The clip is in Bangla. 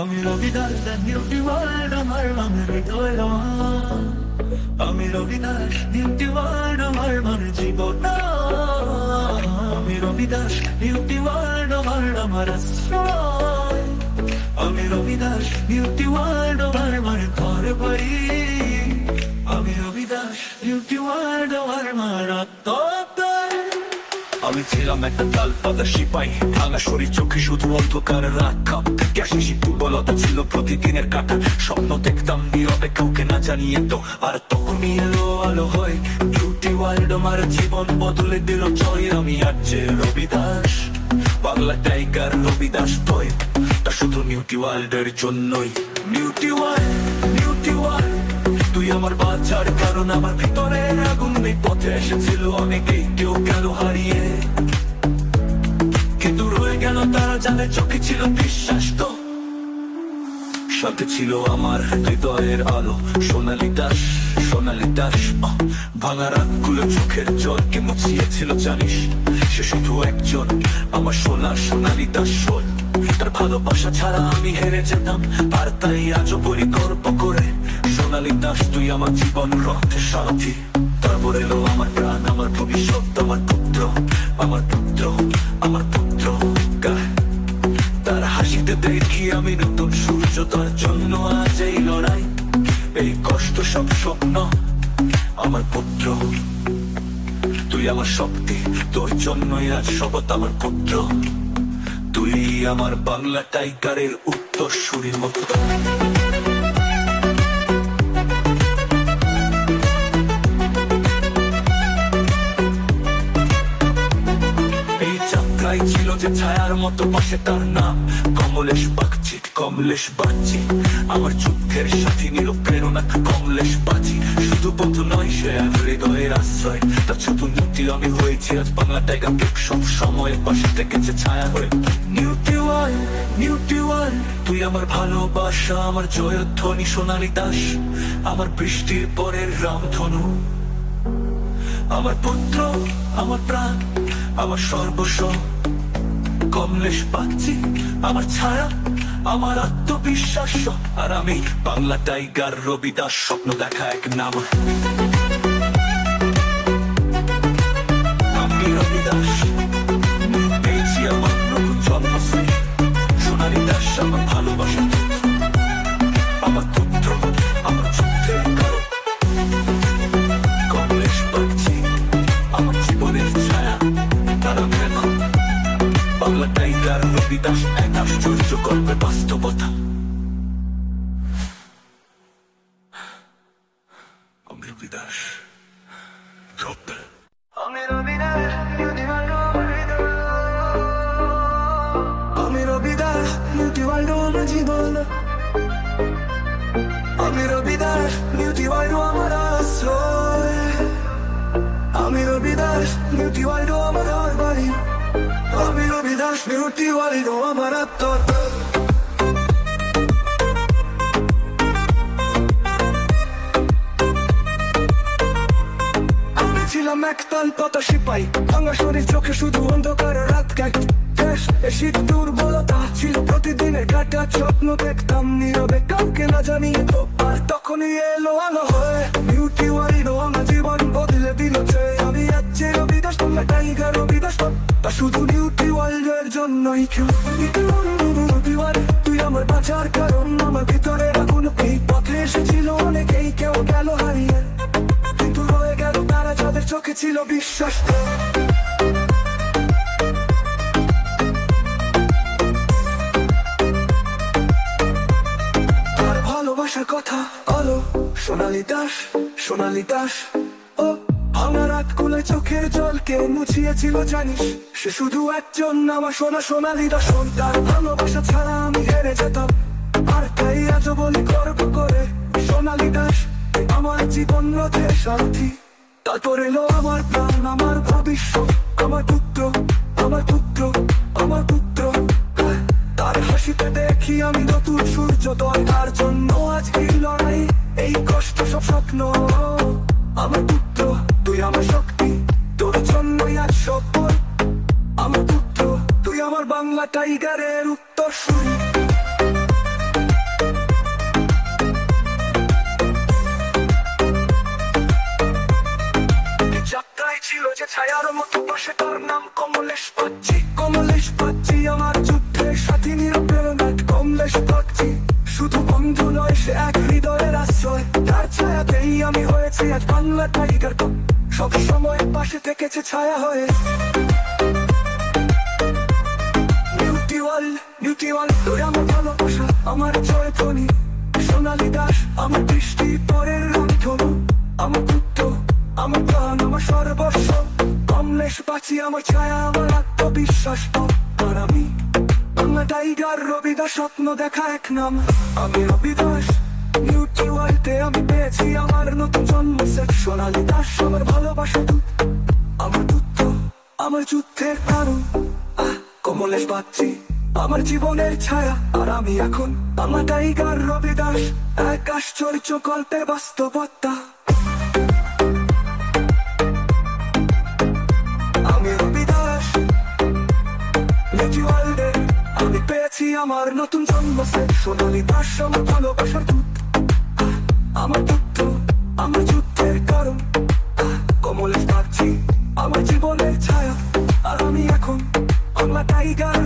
আমি রবিদাস দ্য নিউটি ওয়ার্ল্ড আমার মনের হৃদয় রঙ। আমি রবিদাস নিউটি ওয়ার্ল্ড আমার মনের জীবন। আমি রবিদাস নিউটি ওয়ার্ল্ড আমার আশ্রয়। আমি রবিদাস নিউটি ওয়ার্ল্ড আমার মনের ঘর বাড়ি। আমি রবিদাস নিউটি ওয়ার্ল্ড আমার আত্মত্যাগ। আমি ছিলাম একটা তাল পাতা সিপাই, ভাঙা শরীর, চোখে শুধু অন্ধকার রাত। কাপ থেকে আসি দুর্বলতা ছিল প্রতিদিনের কাটা। স্বপ্ন দেখতাম নীরবে, কাউকে না জানিয়ে তো। আর তখনই এলো আলো হয় বিউটি ওয়ার্ল্ড, আমার জীবন বদলে দিল জয়। আমি আজ রবিদাস, বাংলা টাইগার রবিদাস তয়। তা শুধু নিউটি ওয়ার্ল্ডের জন্যই। নিউটি ওয়ার্ল্ড, নিউটি ওয়ার্ল্ড, তুই আমার বাঁচার কারণ। আমার ভিতরের আগুন এই পথে এসেছিল অনেকেই, কেউ গেল হারিয়ে, কিন্তু রয়ে গেল তারা যাদের চোখে ছিল বিশ্বাস। তো সাথে ছিল আমার হৃদয়ের আলো, সোনালি দাস, সোনালি দাস। ভাঙা রাতগুলো চোখের জলকে মুছিয়েছিল জানিস। সে শুধু একজন, আমার সোনা সোনালি দাস। তার ভালোবাসা ছাড়া আমি হেরে যেতাম, আর তাই আজও বলি গর্ব করে, সোনালি দাস তুই আমার জীবন রক্তের সারথি। তারপর এলো আমার প্রাণ, আমার ভবিষ্যৎ, আমার পুত্র, আমার পুত্র, আমার পুত্র। তার হাসিতে দেখি আমি নতুন সূর্য, তার জন্য আজ এই লড়াই, এই কষ্ট সব স্বপ্ন। আমার পুত্র, তুই আমার শক্তি, তোর জন্যই আজ শপথ আমার পুত্র। তুই আমার বাংলা টাইগারের উত্তরসূরির মতো। ছিল যে ছায়ার মতো পাশে তার নাম, কমলেশ বাগচি, কমলেশ বাগচি। আমার যুদ্ধের সাথী নিল প্রেরণা, কমলেশ বাগচি। শুধু বন্ধু নয়, সে হৃদয়ের আশ্রয়। তার শুধু নীতি আমি হয়েছি আজ বাংলা টাইগার, সব সময় পাশে থেকেছে ছায়া হয়ে। নিউটি ওয়ার্ল্ড, নিউটি ওয়ার্ল্ড, তুই আমার ভালোবাসা, আমার জয়ধ্বনি সোনালি দাস, আমার বৃষ্টির পরের রামধনু। আমার পুত্র, আমার প্রাণ, আমার সর্বস্ব, কমলেশ বাগচি। আমার ছায়া, আমার আত্মবিশ্বাস। আর আমি বাংলা টাইগার রবিদাস, স্বপ্ন দেখা এক নাম। আমি রবিদাস, পেয়েছি আমার নতুন জন্মশ্রী। সোনালি দাস আমার ভালোবাসা, আমার পুত্র, আমার যুদ্ধের কারণ। কমলেশ বাগচি আমার জীবনের ছায়া, তার আমি এখন বাংলা টাইগার রবিদাস, এক আশ্চর্য গল্পের বাস্তবতা। আমি রবিদাস, আমি রবিদাস, আমি রবিদাস, নিউটি ওয়ার্ল্ড আমার জীবন। আমি রবিদাস, নিউটি ওয়ার্ল্ড আমার আশ্রয়। আমি রবিদাস, নিউটি ওয়ার্ল্ড আমার বাড়ি। আমি রবিদাস, নিউটি ওয়ার্ল্ড আমার আত্মত্যাগ। আমি ছিলাম এক তাল পাতা সিপাই, ভাঙা শরীর, চোখে শুধু অন্ধকার রাত। শীত দুর্বলতা ছিল প্রতিদিনের কাটা। স্বপ্ন দেখতাম নীরবে, কাউকে না জানিয়ে তো। আর তখনই এলো আলো হয়ে নিউটি ওয়ার্ল্ড, আমার জীবন বদলে দিল যে। আমি আজ রবিদাস, বাংলা টাইগার রবিদাস, তা শুধু নিউটি ওয়ার্ল্ডের জন্যই। তুই আমার বাঁচার কারণ, আমার ভিতরে আগুন। এই পথে এসেছিল অনেকেই, কেউ গেল হারিয়ে, কিন্তু রয়ে গেল তারা যাদের চোখে ছিল বিশ্বাস। তার ভালোবাসার কথা আলো, সোনালি দাস, সোনালি দাস। ও ভাঙা রাতগুলো চোখের জলকে মুছিয়েছিল জানিস। সে শুধু একজন, আমার সোনা সোনালি দাস। তার ভালোবাসা ছাড়া আমি হেরে যেতাম, আর তাই আজও বলি গর্ব করে, সোনালি দাস আমার জীবন রথের সারথি। তারপর এলো আমার প্রাণ, আমার ভবিষ্যৎ, আমার পুত্র, আমার পুত্র, আমার পুত্র। তার হাসিতে দেখি আমি নতুন সূর্যোদয়। তার জন্য আজ এই লড়াই, এই কষ্ট সব স্বপ্ন। আমার পুত্র, তুই আমার শক্তি, তোর জন্যই আজ সফল। আমার পুত্র, তুই আমার বাংলা টাইগারের উত্তরসূরি। বাংলা টাইগার সব সময় পাশে থেকেছে ছায়া হয়ে। নিউটিওয়াল তুই আমার ভালোবাসা, আমার জয়ধ্বনি। সোনালী দাস আমার দৃষ্টি পরের রংধনু, আমার পুত্র, আমার প্রাণ, আমার সর্বস্ব। কমলেশ বাঁচি আমার ছায়া, আমার আত্মবিশ্বাস। আর আমি বাংলা টাইগার, রবি দাস স্বপ্ন দেখা এক নাম। আমি রবি দাস, নিউটিওয়ালতে আমি পেয়েছি আমার নতুন জন্ম। সোনালী দাস আমার ভালোবাসা দূত, আমার পুত্র, আমার যুদ্ধের কারণ। কমলেশ বাঁচি আমার জীবনের ছায়া, আর আমি এখন বাংলা টাইগার রবি দাস, এক আশ্চর্য গল্পের বাস্তবতা। আমি রবি দাস, নিউটিওয়ালদে আমি পেয়েছি আমার নতুন জন্ম। সোনালী দাস আমার ভালোবাসার দূত, আমার পুত্র, আমার যুদ্ধের কারণ। কমলেশ বাঁচি আমার জীবনের ছায়া, আর আমি এখন বাংলা টাইগার।